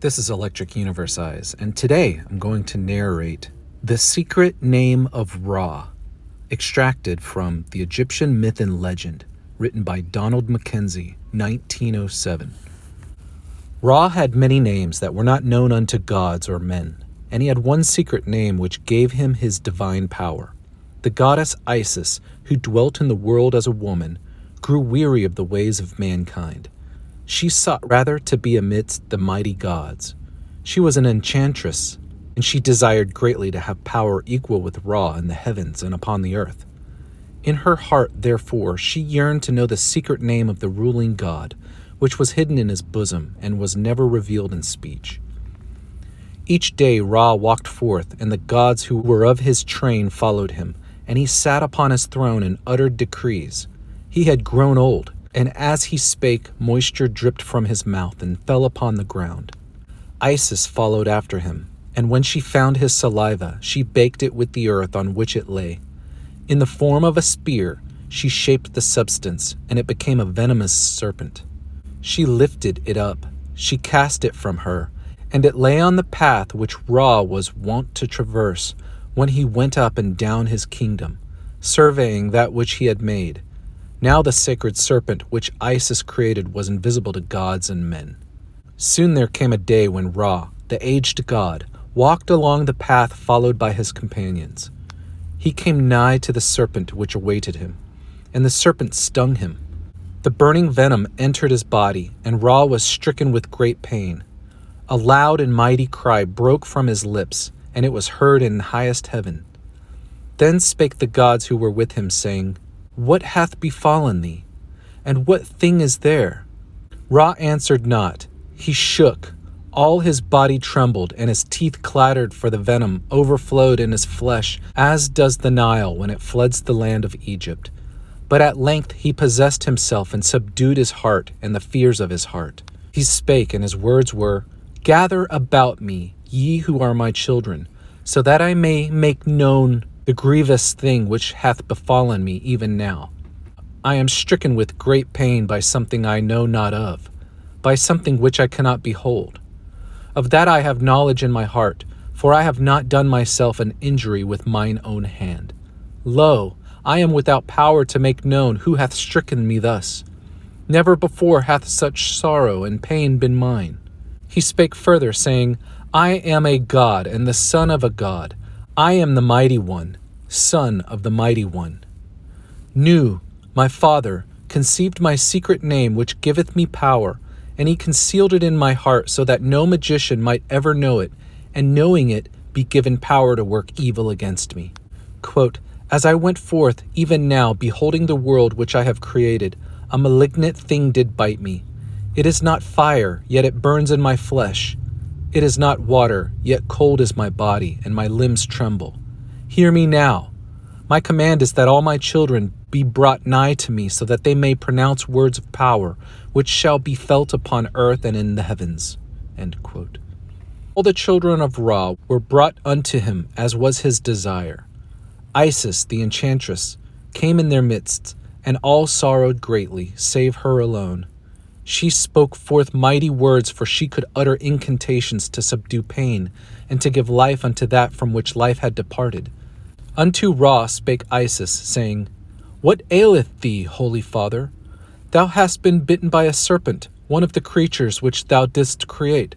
This is Electric Universe Eyes, and today I'm going to narrate The Secret Name of Ra, extracted from the Egyptian myth and legend, written by Donald Mackenzie, 1907. Ra had many names that were not known unto gods or men, and he had one secret name which gave him his divine power. The goddess Isis, who dwelt in the world as a woman, grew weary of the ways of mankind. She sought rather to be amidst the mighty gods. She was an enchantress, and she desired greatly to have power equal with Ra in the heavens and upon the earth. In her heart, therefore, she yearned to know the secret name of the ruling god, which was hidden in his bosom and was never revealed in speech. Each day Ra walked forth, and the gods who were of his train followed him, and he sat upon his throne and uttered decrees. He had grown old, and as he spake, moisture dripped from his mouth and fell upon the ground. Isis followed after him, and when she found his saliva, she baked it with the earth on which it lay. In the form of a spear, she shaped the substance, and it became a venomous serpent. She lifted it up, she cast it from her, and it lay on the path which Ra was wont to traverse when he went up and down his kingdom, surveying that which he had made. Now the sacred serpent which Isis created was invisible to gods and men. Soon there came a day when Ra, the aged god, walked along the path followed by his companions. He came nigh to the serpent which awaited him, and the serpent stung him. The burning venom entered his body, and Ra was stricken with great pain. A loud and mighty cry broke from his lips, and it was heard in highest heaven. Then spake the gods who were with him, saying, What hath befallen thee? And what thing is there? Ra answered not. He shook. All his body trembled, and his teeth clattered, for the venom overflowed in his flesh, as does the Nile when it floods the land of Egypt. But at length he possessed himself and subdued his heart and the fears of his heart. He spake, and his words were, Gather about me, ye who are my children, so that I may make known the grievous thing which hath befallen me even now. I am stricken with great pain by something I know not of, by something which I cannot behold. Of that I have knowledge in my heart, for I have not done myself an injury with mine own hand. Lo, I am without power to make known who hath stricken me thus. Never before hath such sorrow and pain been mine. He spake further, saying, I am a god and the son of a god. I am the mighty one, son of the mighty one. Nu, my father, conceived my secret name which giveth me power, and he concealed it in my heart so that no magician might ever know it, and knowing it, be given power to work evil against me. Quote, As I went forth, even now, beholding the world which I have created, a malignant thing did bite me. It is not fire, yet it burns in my flesh. It is not water, yet cold is my body, and my limbs tremble. Hear me now. My command is that all my children be brought nigh to me, so that they may pronounce words of power, which shall be felt upon earth and in the heavens. End quote. All the children of Ra were brought unto him, as was his desire. Isis, the enchantress, came in their midst, and all sorrowed greatly, save her alone. She spoke forth mighty words, for she could utter incantations to subdue pain, and to give life unto that from which life had departed. Unto Ra spake Isis, saying, What aileth thee, holy father? Thou hast been bitten by a serpent, one of the creatures which thou didst create.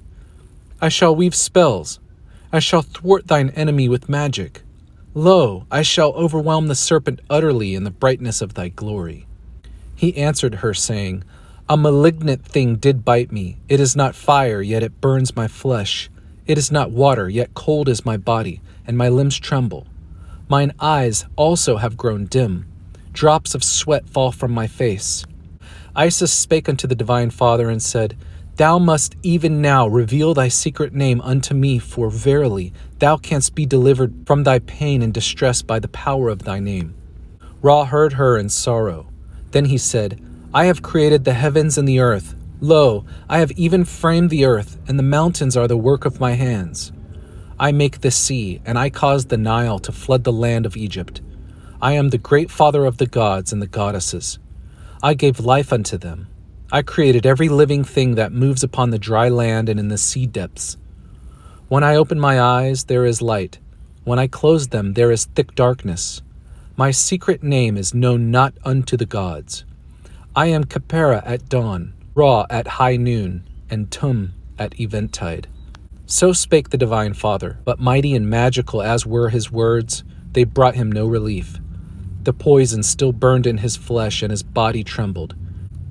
I shall weave spells. I shall thwart thine enemy with magic. Lo, I shall overwhelm the serpent utterly in the brightness of thy glory. He answered her, saying, A malignant thing did bite me. It is not fire, yet it burns my flesh. It is not water, yet cold is my body, and my limbs tremble. Mine eyes also have grown dim. Drops of sweat fall from my face. Isis spake unto the divine Father and said, Thou must even now reveal thy secret name unto me, for verily thou canst be delivered from thy pain and distress by the power of thy name. Ra heard her in sorrow. Then he said, I have created the heavens and the earth. Lo, I have even framed the earth, and the mountains are the work of my hands. I make the sea, and I cause the Nile to flood the land of Egypt. I am the great father of the gods and the goddesses. I gave life unto them. I created every living thing that moves upon the dry land and in the sea depths. When I open my eyes, there is light. When I close them, there is thick darkness. My secret name is known not unto the gods. I am Khepera at dawn, Ra at high noon, and Tum at eventide. So spake the Divine Father, but mighty and magical as were his words, they brought him no relief. The poison still burned in his flesh and his body trembled.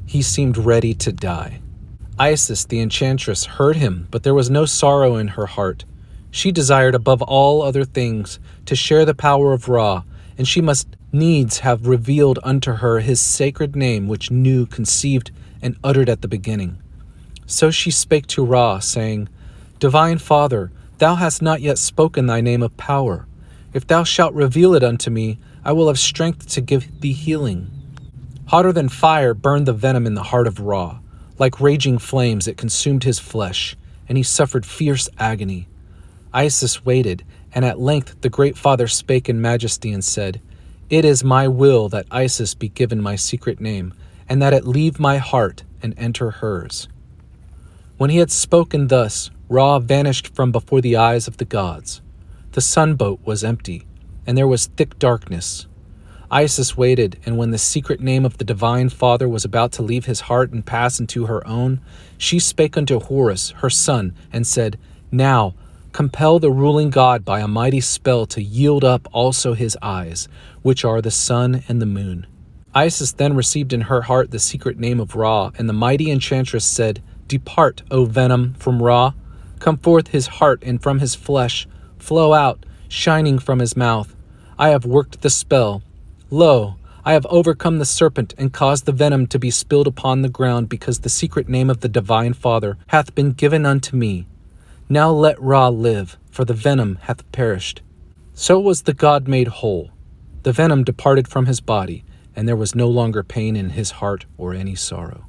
He seemed ready to die. Isis, the enchantress, heard him, but there was no sorrow in her heart. She desired above all other things to share the power of Ra, and she must needs have revealed unto her his sacred name which knew, conceived, and uttered at the beginning. So she spake to Ra, saying, Divine Father, thou hast not yet spoken thy name of power. If thou shalt reveal it unto me, I will have strength to give thee healing. Hotter than fire burned the venom in the heart of Ra. Like raging flames it consumed his flesh, and he suffered fierce agony. Isis waited, and at length the Great Father spake in majesty and said, It is my will that Isis be given my secret name, and that it leave my heart and enter hers. When he had spoken thus, Ra vanished from before the eyes of the gods. The sunboat was empty, and there was thick darkness. Isis waited, and when the secret name of the Divine Father was about to leave his heart and pass into her own, she spake unto Horus, her son, and said, Now, compel the ruling god by a mighty spell to yield up also his eyes, which are the sun and the moon. Isis then received in her heart the secret name of Ra, and the mighty enchantress said, Depart, O venom, from Ra. Come forth his heart, and from his flesh flow out, shining from his mouth. I have worked the spell. Lo, I have overcome the serpent, and caused the venom to be spilled upon the ground, because the secret name of the Divine Father hath been given unto me. Now let Ra live, for the venom hath perished. So was the god made whole. The venom departed from his body, and there was no longer pain in his heart or any sorrow.